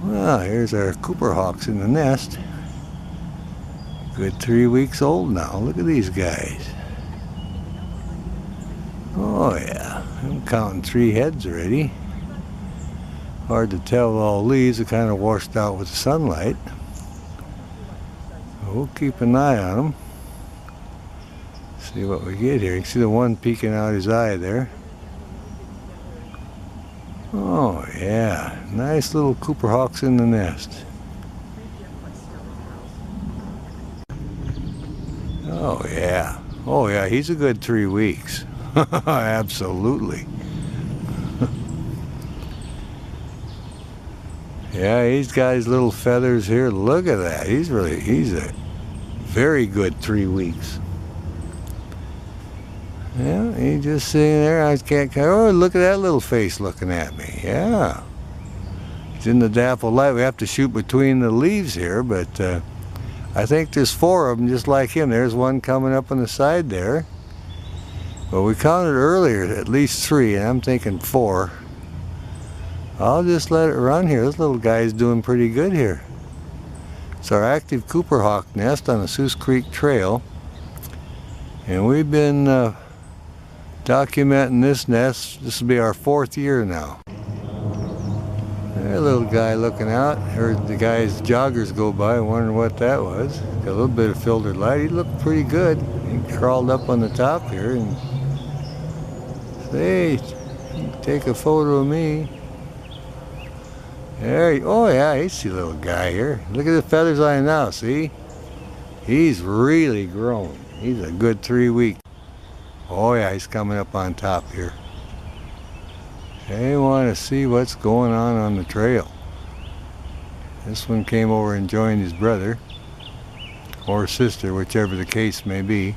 Well, here's our Cooper Hawks in the nest. Good 3 weeks old now. Look at these guys. Oh yeah, I'm counting 3 heads already. Hard to tell with all leaves, are kind of washed out with the sunlight. We'll keep an eye on them. See what we get here. You can see the one peeking out his eye there. Oh yeah, nice little Cooper Hawks in the nest. Oh yeah, he's a good 3 weeks. Absolutely. Yeah, he's got his little feathers here. Look at that. He's a very good 3 weeks. Yeah, he's just sitting there. I can't. Oh, look at that little face looking at me. Yeah. He's in the dapple light. We have to shoot between the leaves here, but I think there's 4 of them just like him. There's one coming up on the side there. But we counted earlier at least 3, and I'm thinking 4. I'll just let it run here. This little guy's doing pretty good here. It's our active Cooper Hawk nest on the Soos Creek Trail. And we've been documenting this nest. This will be our 4th year now. There's a little guy looking out. Heard the guy's joggers go by, wondering what that was. Got a little bit of filtered light. He looked pretty good. He crawled up on the top here and said, "Hey, take a photo of me." There, oh yeah, he's the little guy here. Look at the feathers on him now, see? He's really grown. He's a good 3 weeks. Oh yeah, he's coming up on top here. They want to see what's going on the trail. This one came over and joined his brother, or sister, whichever the case may be.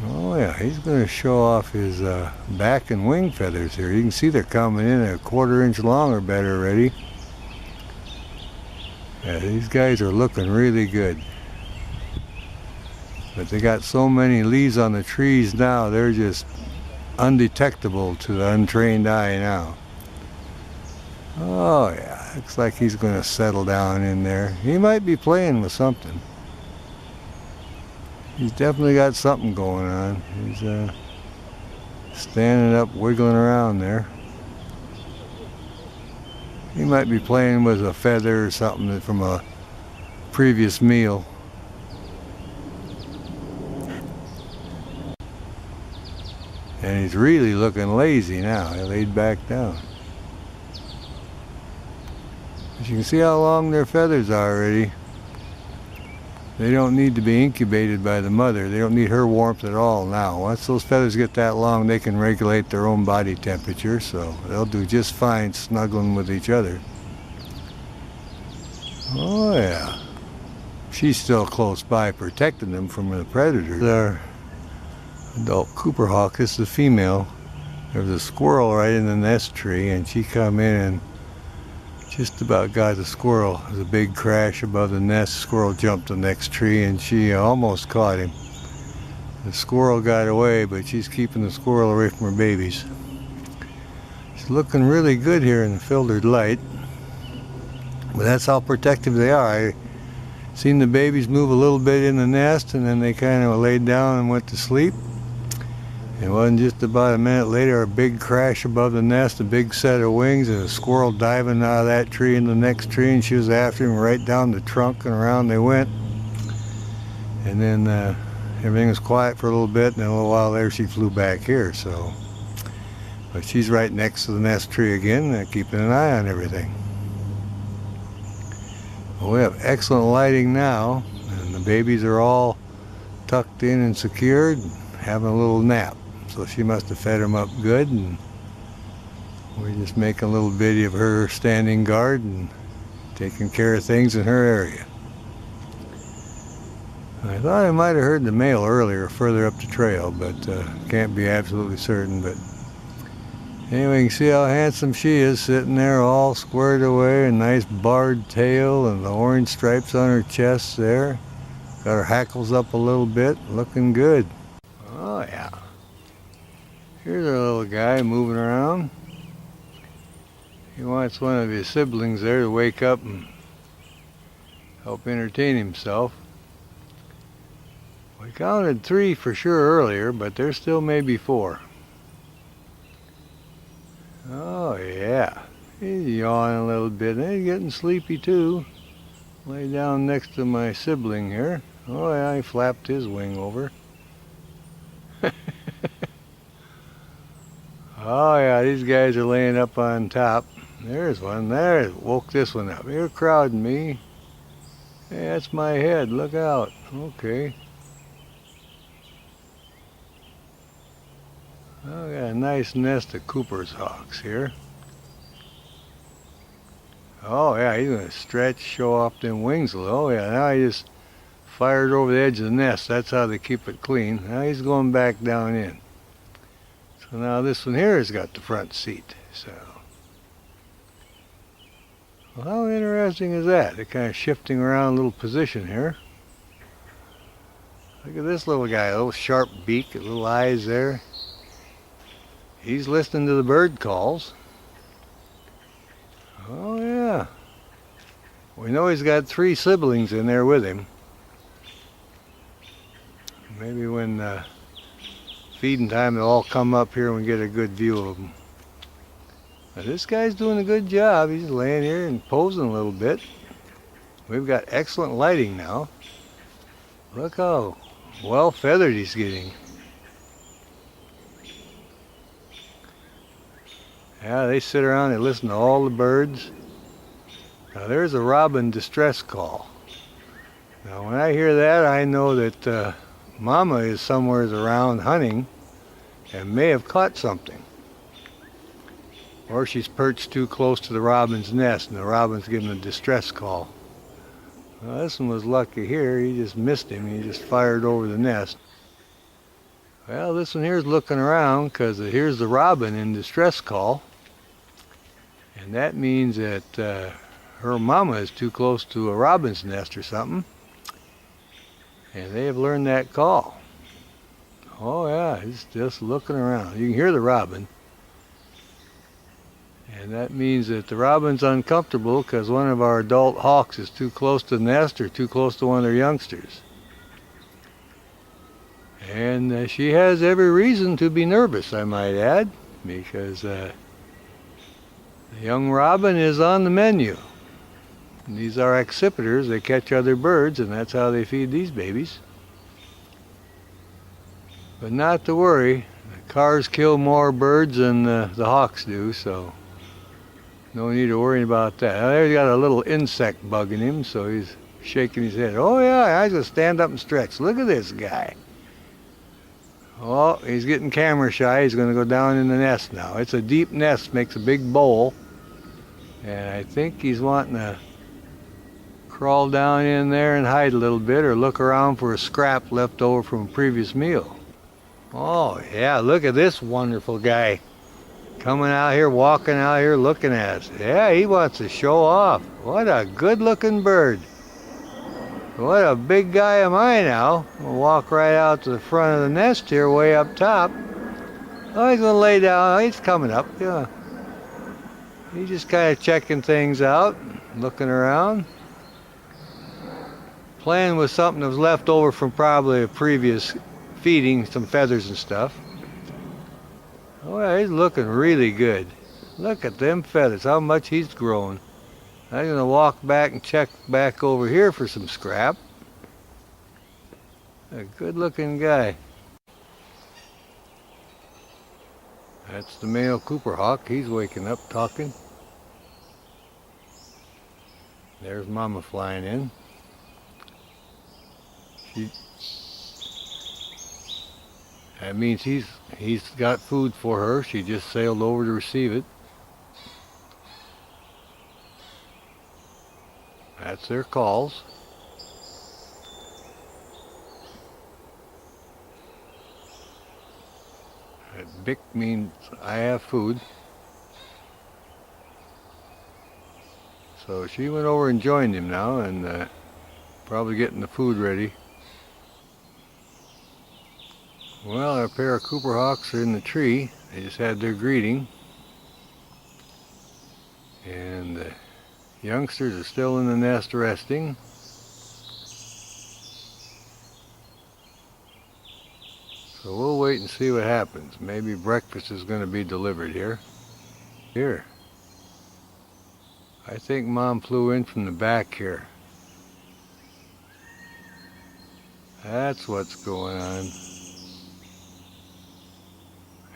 Oh yeah, he's going to show off his back and wing feathers here. You can see they're coming in a 1/4 inch long or better already. Yeah, these guys are looking really good. But they got so many leaves on the trees now, they're just undetectable to the untrained eye now. Oh yeah, looks like he's going to settle down in there. He might be playing with something. He's definitely got something going on. He's standing up, wiggling around there. He might be playing with a feather or something from a previous meal. And he's really looking lazy now. He laid back down. As you can see how long their feathers are already. They don't need to be incubated by the mother. They don't need her warmth at all now. Once those feathers get that long, they can regulate their own body temperature, so they'll do just fine snuggling with each other. Oh yeah. She's still close by, protecting them from the predators. Our adult Cooper Hawk, this is the female. There was a squirrel right in the nest tree, and she come in and just about got the squirrel. There was a big crash above the nest. Squirrel jumped the next tree and she almost caught him. The squirrel got away, but she's keeping the squirrel away from her babies. She's looking really good here in the filtered light. But that's how protective they are. I seen the babies move a little bit in the nest and then they kind of laid down and went to sleep. It wasn't just about a minute later, a big crash above the nest, a big set of wings, and a squirrel diving out of that tree in the next tree, and she was after him right down the trunk, and around they went. And then everything was quiet for a little bit, and then a little while later she flew back here. So, but she's right next to the nest tree again, keeping an eye on everything. Well, we have excellent lighting now, and the babies are all tucked in and secured, having a little nap. So she must have fed them up good, and we're just making a little video of her standing guard and taking care of things in her area. I thought I might have heard the male earlier further up the trail, but can't be absolutely certain. But anyway, you can see how handsome she is, sitting there all squared away, a nice barred tail and the orange stripes on her chest there. Got her hackles up a little bit, looking good. Oh yeah. Here's our little guy moving around. He wants one of his siblings there to wake up and help entertain himself. We counted 3 for sure earlier, but there still may be 4. Oh yeah, he's yawning a little bit. He's getting sleepy too. Lay down next to my sibling here. Oh yeah, he flapped his wing over. Oh yeah, these guys are laying up on top. There's one. There, woke this one up. You're crowding me. Hey, that's my head. Look out. Okay. Oh, got a nice nest of Cooper's hawks here. Oh yeah, he's gonna stretch, show off them wings a little. Oh yeah, now he just fired over the edge of the nest. That's how they keep it clean. Now he's going back down in. So now this one here has got the front seat. So, well, how interesting is that? They're kind of shifting around a little position here. Look at this little guy, a little sharp beak, little eyes there. He's listening to the bird calls. Oh yeah. We know he's got 3 siblings in there with him. Maybe when feeding time they'll all come up here and we get a good view of them. Now, this guy's doing a good job. He's laying here and posing a little bit. We've got excellent lighting now. Look how well feathered he's getting. Yeah, they sit around and listen to all the birds. Now there's a robin distress call. Now when I hear that, I know that Mama is somewhere around hunting and may have caught something. Or she's perched too close to the robin's nest and the robin's giving a distress call. Well, this one was lucky here. He just missed him. He just fired over the nest. Well, this one here is looking around because here's the robin in distress call. And that means that her mama is too close to a robin's nest or something. And they have learned that call. Oh yeah, he's just looking around. You can hear the robin. And that means that the robin's uncomfortable because one of our adult hawks is too close to the nest or too close to one of their youngsters. And she has every reason to be nervous, I might add, because the young robin is on the menu. And these are accipiters. They catch other birds, and that's how they feed these babies. But not to worry. The cars kill more birds than the hawks do, so no need to worry about that. Now, there's got a little insect bugging him, so he's shaking his head. Oh yeah, I just stand up and stretch. Look at this guy. Oh, he's getting camera shy. He's going to go down in the nest now. It's a deep nest, makes a big bowl. And I think he's wanting to crawl down in there and hide a little bit or look around for a scrap left over from a previous meal. Oh yeah, look at this wonderful guy. Coming out here, walking out here, looking at us. Yeah, he wants to show off. What a good looking bird. What a big guy am I now. I'll walk right out to the front of the nest here, way up top. Oh, he's going to lay down. Oh, he's coming up. Yeah. He's just kind of checking things out, looking around. Playing with something that was left over from probably a previous feeding, some feathers and stuff. Oh, yeah, he's looking really good. Look at them feathers, how much he's grown. I'm going to walk back and check back over here for some scrap. A good looking guy. That's the male Cooper hawk. He's waking up talking. There's Mama flying in. That means he's got food for her. She just sailed over to receive it. That's their calls. That bick means I have food. So she went over and joined him now and probably getting the food ready. Well, our pair of Cooper Hawks are in the tree. They just had their greeting. And the youngsters are still in the nest resting. So we'll wait and see what happens. Maybe breakfast is going to be delivered here. Here. I think Mom flew in from the back here. That's what's going on.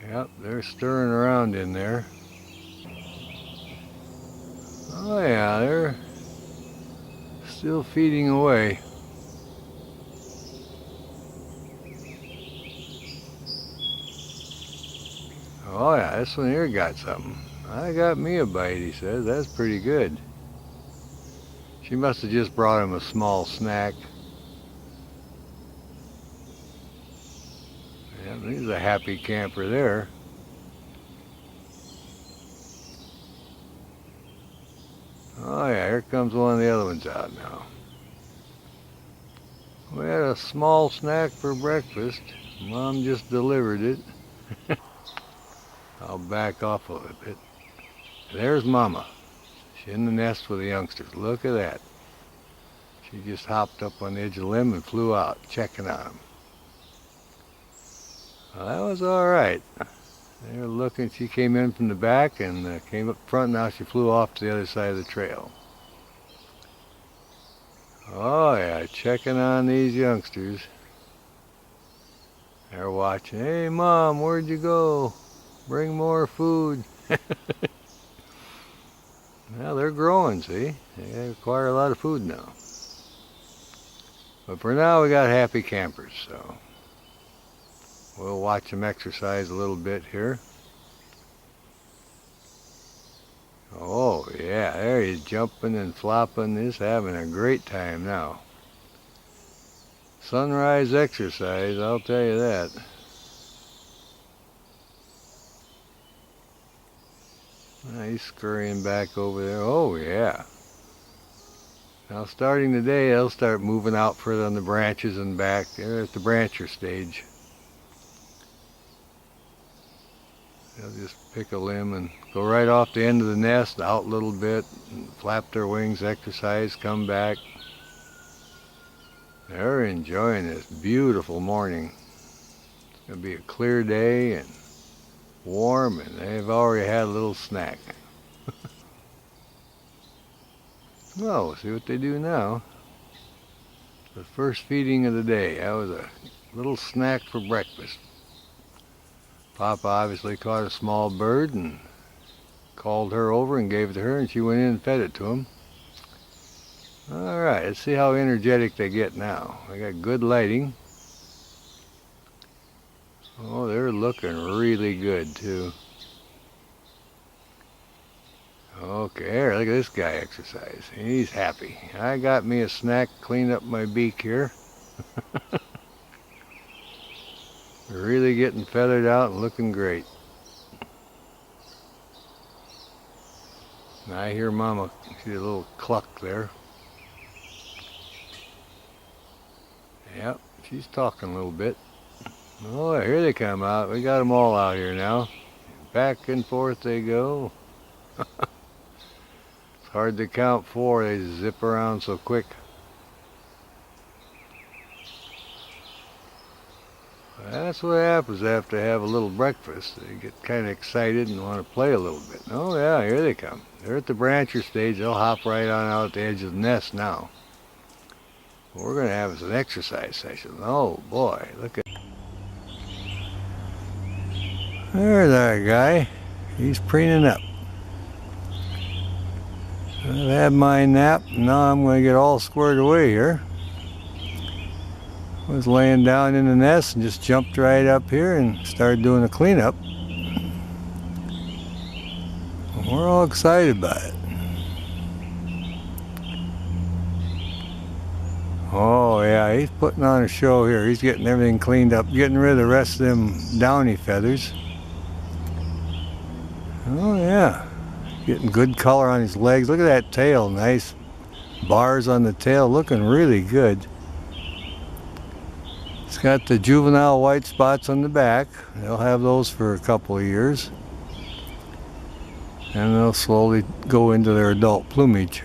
Yep, they're stirring around in there. Oh yeah, they're still feeding away. Oh yeah, this one here got something. I got me a bite, he says. That's pretty good. She must have just brought him a small snack. Yeah, he's a happy camper there. Oh yeah, here comes one of the other ones out now. We had a small snack for breakfast. Mom just delivered it. I'll back off a little bit. There's Mama. She's in the nest with the youngsters. Look at that. She just hopped up on the edge of the limb and flew out, checking on them. Well, that was all right. They were looking. She came in from the back and came up front. Now she flew off to the other side of the trail. Oh yeah, checking on these youngsters. They're watching. Hey Mom, where'd you go? Bring more food. Well, they're growing, see? They require a lot of food now. But for now, we got happy campers, so we'll watch them exercise a little bit here. Oh, yeah, there he's jumping and flopping. He's having a great time now. Sunrise exercise, I'll tell you that. He's scurrying back over there. Oh, yeah. Now, starting today, they'll start moving out further on the branches and back. They're at the brancher stage. They'll just pick a limb and go right off the end of the nest, out a little bit, and flap their wings, exercise, come back. They're enjoying this beautiful morning. It's going to be a clear day and warm, and they've already had a little snack. Well, we'll see what they do now. The first feeding of the day. That was a little snack for breakfast. Papa obviously caught a small bird and called her over and gave it to her, and she went in and fed it to him. All right, let's see how energetic they get now. They got good lighting. Oh, they're looking really good, too. Okay, here, look at this guy exercise. He's happy. I got me a snack, cleaned up my beak here. Really getting feathered out and looking great. And I hear Mama, see a little cluck there. Yep, she's talking a little bit. Oh, here they come out. We got them all out here now. Back and forth they go. It's hard to count four. They zip around so quick. That's what happens after they have a little breakfast. They get kind of excited and want to play a little bit. Oh yeah, here they come. They're at the brancher stage. They'll hop right on out at the edge of the nest now. What we're going to have is an exercise session. Oh boy, look at... There's our guy. He's preening up. I've had my nap. Now I'm going to get all squared away here. I was laying down in the nest and just jumped right up here and started doing a cleanup. We're all excited about it. Oh yeah, he's putting on a show here. He's getting everything cleaned up, getting rid of the rest of them downy feathers. Oh yeah, getting good color on his legs. Look at that tail, nice bars on the tail, looking really good. It's got the juvenile white spots on the back. They'll have those for a couple of years. And they'll slowly go into their adult plumage.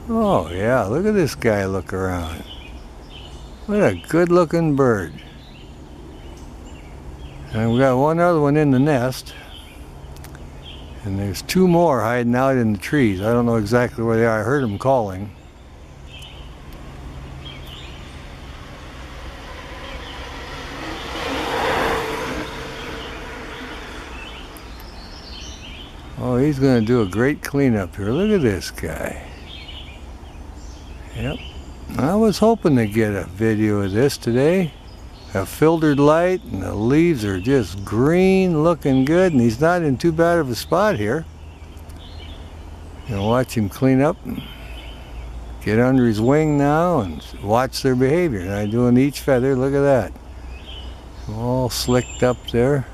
Oh yeah, look at this guy look around. What a good looking bird. And we got one other one in the nest. And there's two more hiding out in the trees. I don't know exactly where they are. I heard them calling. Oh, he's going to do a great cleanup here. Look at this guy. Yep. I was hoping to get a video of this today. A filtered light, and the leaves are just green, looking good, and he's not in too bad of a spot here. You know, watch him clean up and get under his wing now and watch their behavior. And I'm doing each feather. Look at that. All slicked up there.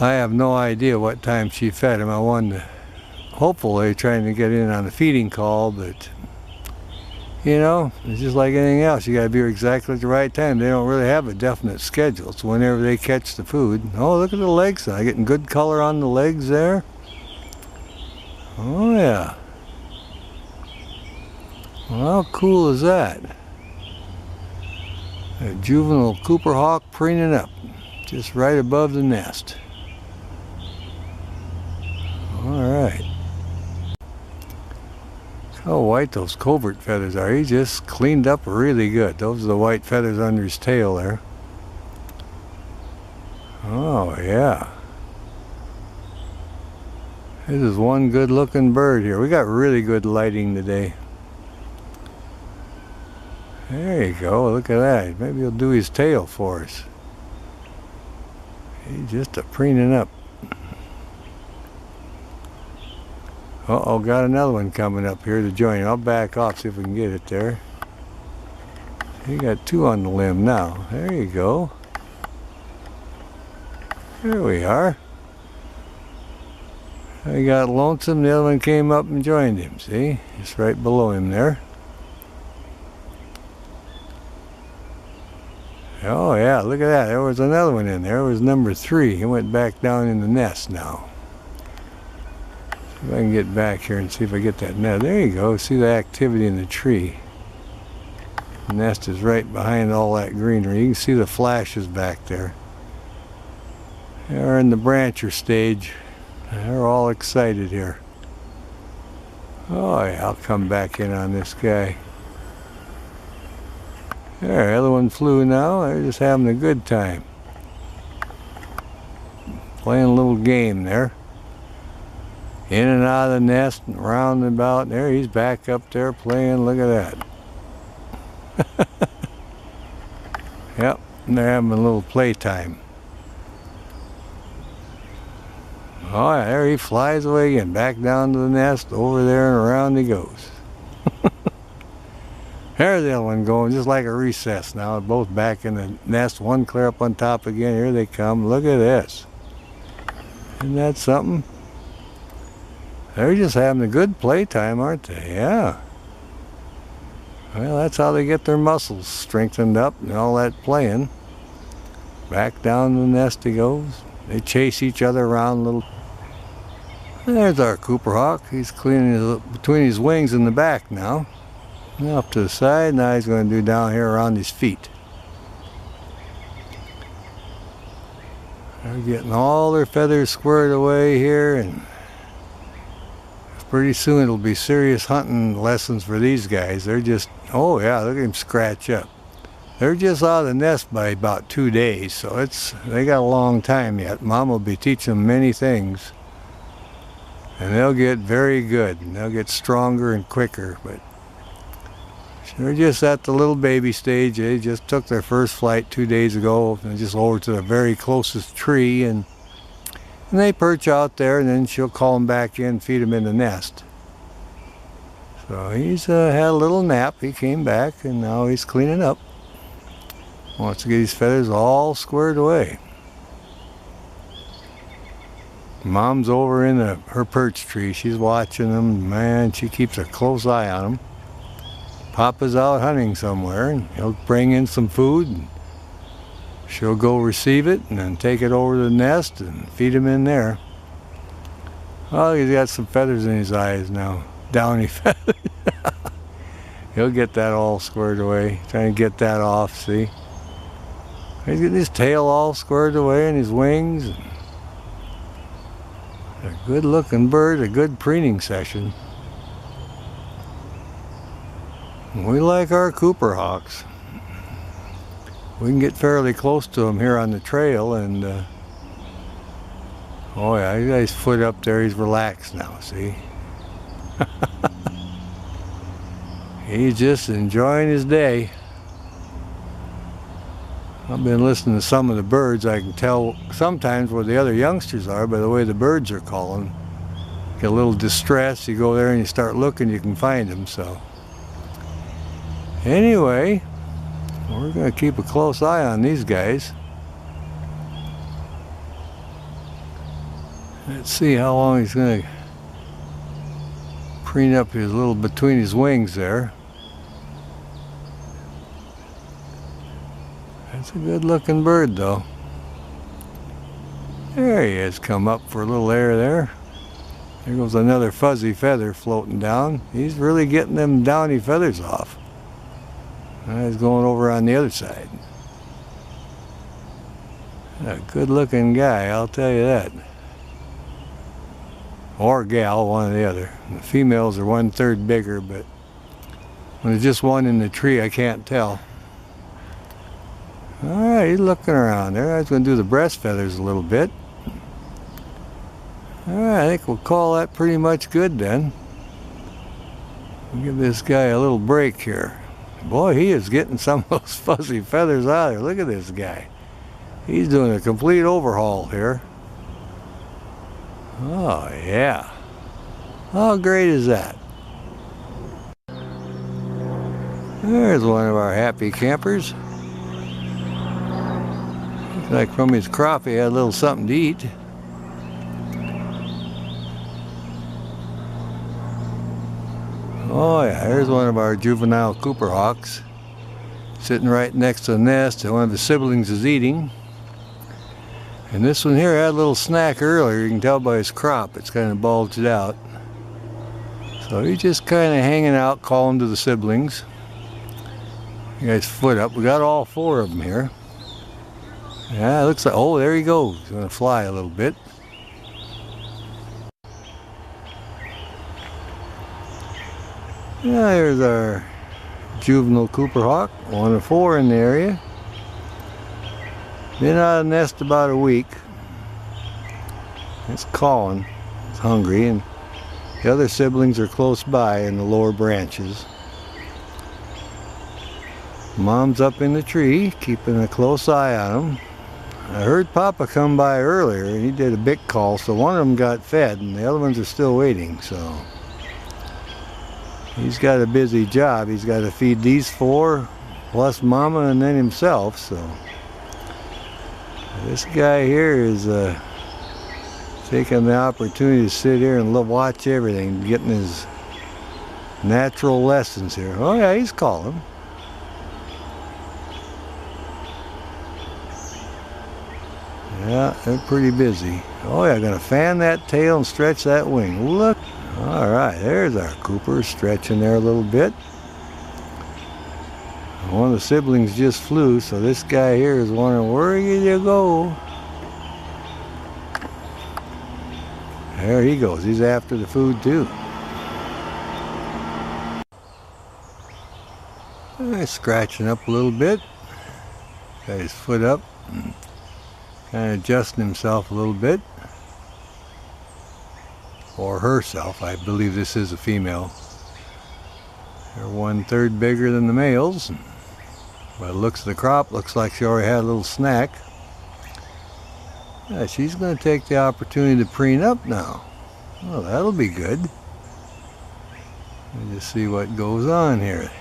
I have no idea what time she fed him. I wanted to, hopefully, trying to get in on the feeding call, but you know, it's just like anything else. You got to be exactly at the right time. They don't really have a definite schedule. It's whenever they catch the food. Oh, look at the legs. I'm getting good color on the legs there. Oh, yeah. Well, how cool is that? A juvenile Cooper hawk preening up just right above the nest. All right. How white those covert feathers are. He just cleaned up really good. Those are the white feathers under his tail there. Oh yeah. This is one good looking bird here. We got really good lighting today. There you go. Look at that. Maybe he'll do his tail for us. He's just a preening up. Uh-oh, got another one coming up here to join him. I'll back off, see if we can get it there. You got two on the limb now. There you go. There we are. I got lonesome, the other one came up and joined him, see? Just right below him there. Oh yeah, look at that. There was another one in there. It was number 3. He went back down in the nest now. If I can get back here and see if I get that nest. There you go. See the activity in the tree. The nest is right behind all that greenery. You can see the flashes back there. They're in the brancher stage. They're all excited here. Oh yeah, I'll come back in on this guy. There, the other one flew now. They're just having a good time. Playing a little game there. In and out of the nest and round and about. There, he's back up there playing. Look at that. Yep, and they're having a little playtime. Oh yeah, there he flies away again. Back down to the nest, over there and around he goes. There's the other one going just like a recess now. Both back in the nest. One clear up on top again. Here they come. Look at this. Isn't that something? They're just having a good playtime, aren't they? Yeah. Well, that's how they get their muscles strengthened up and all that playing. Back down the nest he goes. They chase each other around a little. There's our Cooper hawk. He's cleaning between his wings in the back now. Off to the side. Now he's going to do down here around his feet. They're getting all their feathers squared away here, and pretty soon it'll be serious hunting lessons for these guys. They're just, oh yeah, look at him scratch up. They're just out of the nest by about 2 days, so they got a long time yet. Mom will be teaching them many things, and they'll get very good, and they'll get stronger and quicker, but they're just at the little baby stage. They just took their first flight 2 days ago, and just over to the very closest tree, and they perch out there, and then she'll call him back in, feed him in the nest. So he's had a little nap. He came back, and now he's cleaning up. Wants to get his feathers all squared away. Mom's over in her perch tree. She's watching them. Man, she keeps a close eye on them. Papa's out hunting somewhere, and he'll bring in some food, and she'll go receive it and then take it over to the nest and feed him in there. Oh, he's got some feathers in his eyes now. Downy feathers. He'll get that all squared away. Trying to get that off, see? He's getting his tail all squared away and his wings. A good looking bird, a good preening session. We like our Cooper hawks. We can get fairly close to him here on the trail, and oh yeah, he's got his foot up there. He's relaxed now, see? He's just enjoying his day. I've been listening to some of the birds. I can tell sometimes where the other youngsters are by the way the birds are calling. Get a little distressed, you go there and you start looking, you can find them. So anyway, we're going to keep a close eye on these guys. Let's see how long he's going to preen up his little between his wings there. That's a good looking bird though. There he is, come up for a little air there. There goes another fuzzy feather floating down. He's really getting them downy feathers off. Now he's going over on the other side. A good looking guy, I'll tell you that. Or gal, one or the other. The females are 1/3 bigger, but when there's just one in the tree, I can't tell. Alright, he's looking around there. I was going to do the breast feathers a little bit. Alright, I think we'll call that pretty much good then. We'll give this guy a little break here. Boy, he is getting some of those fuzzy feathers out of there. Look at this guy. He's doing a complete overhaul here. Oh, yeah. How great is that? There's one of our happy campers. Looks like from his crop he had a little something to eat. Oh yeah, here's one of our juvenile Cooper hawks. Sitting right next to the nest that one of the siblings is eating. And this one here had a little snack earlier. You can tell by his crop, it's kind of bulged out. So he's just kind of hanging out, calling to the siblings. He got his foot up. We got all 4 of them here. Yeah, it looks like, oh, there he goes. He's going to fly a little bit. Yeah, there's our juvenile Cooper hawk, 1 of 4 in the area. Been out of the nest about a week. It's calling. It's hungry, and the other siblings are close by in the lower branches. Mom's up in the tree, keeping a close eye on them. I heard Papa come by earlier, and he did a big call, so one of them got fed, and the other ones are still waiting, so he's got a busy job. He's got to feed these 4, plus Mama, and then himself, so this guy here is taking the opportunity to sit here and watch everything, getting his natural lessons here. Oh yeah, he's calling. Yeah, they're pretty busy. Oh yeah, gonna fan that tail and stretch that wing. Look. All right, there's our Cooper stretching there a little bit. One of the siblings just flew, so this guy here is wondering, where did you go? There he goes. He's after the food too. He's scratching up a little bit. Got his foot up. Kind of adjusting himself a little bit. Or herself. I believe this is a female. They're 1/3 bigger than the males. By the looks of the crop, looks like she already had a little snack. Yeah, she's going to take the opportunity to preen up now. Well, that'll be good. Let me just see what goes on here.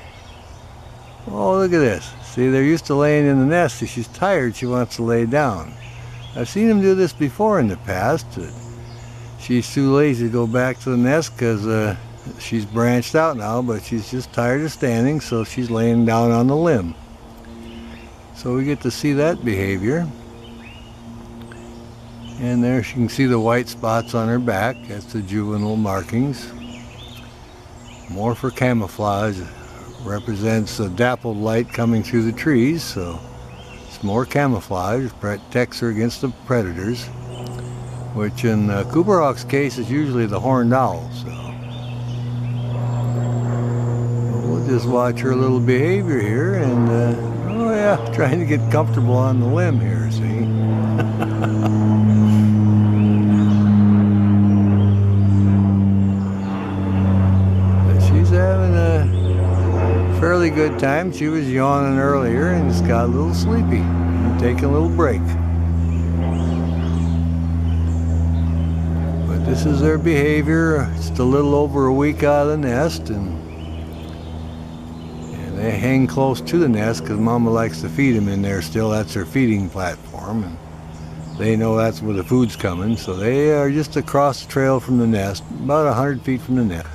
Oh, look at this. See, they're used to laying in the nest. If she's tired, she wants to lay down. I've seen them do this before in the past. She's too lazy to go back to the nest because She's branched out now, but she's just tired of standing, so she's laying down on the limb. So we get to see that behavior. And there she can see the white spots on her back. That's the juvenile markings. More for camouflage. Represents a dappled light coming through the trees, so it's more camouflage. Protects her against the predators, which in Cooper hawk's case is usually the horned owl. So we'll just watch her little behavior here, and oh yeah, trying to get comfortable on the limb here, see? She's having a fairly good time. She was yawning earlier and just got a little sleepy and taking a little break. But this is their behavior. It's a little over a week out of the nest, and they hang close to the nest because Mama likes to feed them in there still. That's their feeding platform, and they know that's where the food's coming. So they are just across the trail from the nest, about 100 feet from the nest,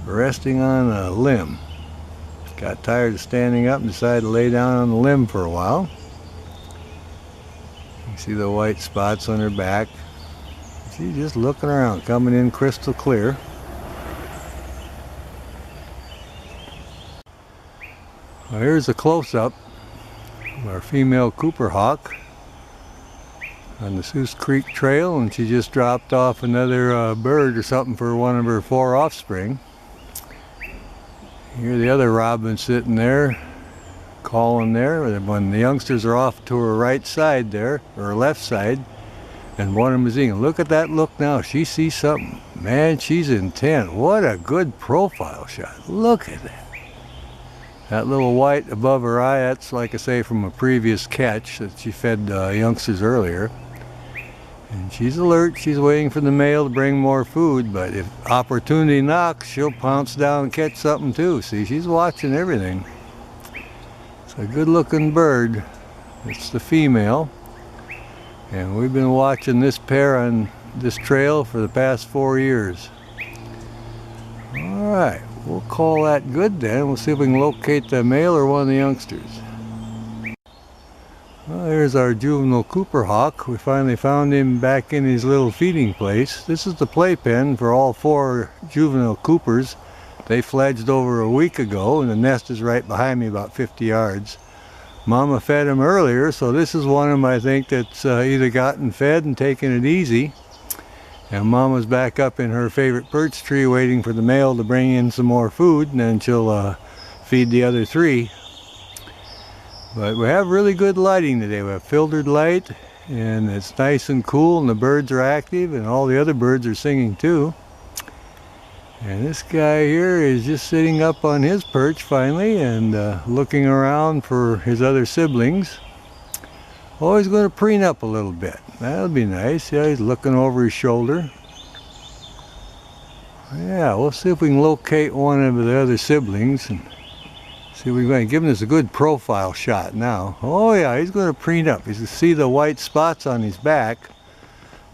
resting on a limb. Got tired of standing up and decided to lay down on the limb for a while. You see the white spots on her back. She's just looking around, coming in crystal clear. Well, here's a close-up of our female Cooper hawk on the Soos Creek Trail, and she just dropped off another bird or something for one of her 4 offspring. Here the other robin sitting there, calling there. When the youngsters are off to her right side there, or her left side, and one of them is eating. Look at that look now. She sees something. Man, she's intent. What a good profile shot. Look at that. That little white above her eye, that's like I say from a previous catch that she fed youngsters earlier. And she's alert. She's waiting for the male to bring more food, but if opportunity knocks, she'll pounce down and catch something too. See, she's watching everything. It's a good looking bird. It's the female. And we've been watching this pair on this trail for the past 4 years. All right, we'll call that good then. We'll see if we can locate the male or one of the youngsters. Well, here's our juvenile Cooper hawk. We finally found him back in his little feeding place. This is the playpen for all 4 juvenile Coopers. They fledged over a week ago, and the nest is right behind me about 50 yards. Mama fed him earlier, so this is one of them I think that's either gotten fed and taken it easy. And Mama's back up in her favorite perch tree waiting for the male to bring in some more food, and then she'll feed the other 3. But we have really good lighting today. We have filtered light, and it's nice and cool, and the birds are active, and all the other birds are singing too. And this guy here is just sitting up on his perch finally and looking around for his other siblings. Oh, he's going to preen up a little bit. That'll be nice. Yeah, he's looking over his shoulder. Yeah, we'll see if we can locate one of the other siblings and see if we can give him this a good profile shot now. Oh yeah, he's going to preen up. You can see the white spots on his back.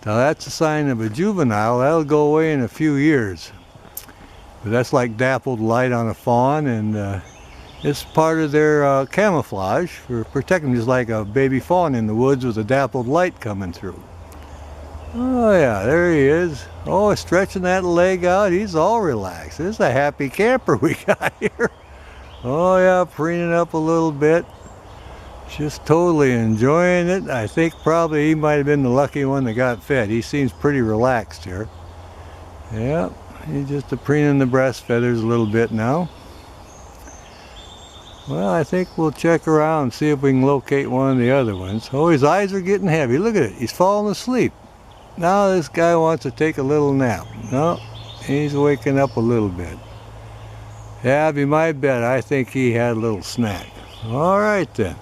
Now that's a sign of a juvenile. That'll go away in a few years. But that's like dappled light on a fawn, and it's part of their camouflage for protecting, just like a baby fawn in the woods with a dappled light coming through. Oh yeah, there he is. Oh, stretching that leg out. He's all relaxed. This is a happy camper we got here. Oh yeah, preening up a little bit. Just totally enjoying it. I think probably he might have been the lucky one that got fed. He seems pretty relaxed here. Yeah, he's just preening the breast feathers a little bit now. Well, I think we'll check around and see if we can locate one of the other ones. Oh, his eyes are getting heavy. Look at it. He's falling asleep. Now this guy wants to take a little nap. No, he's waking up a little bit. Yeah, be my bet. I think he had a little snack. All right then.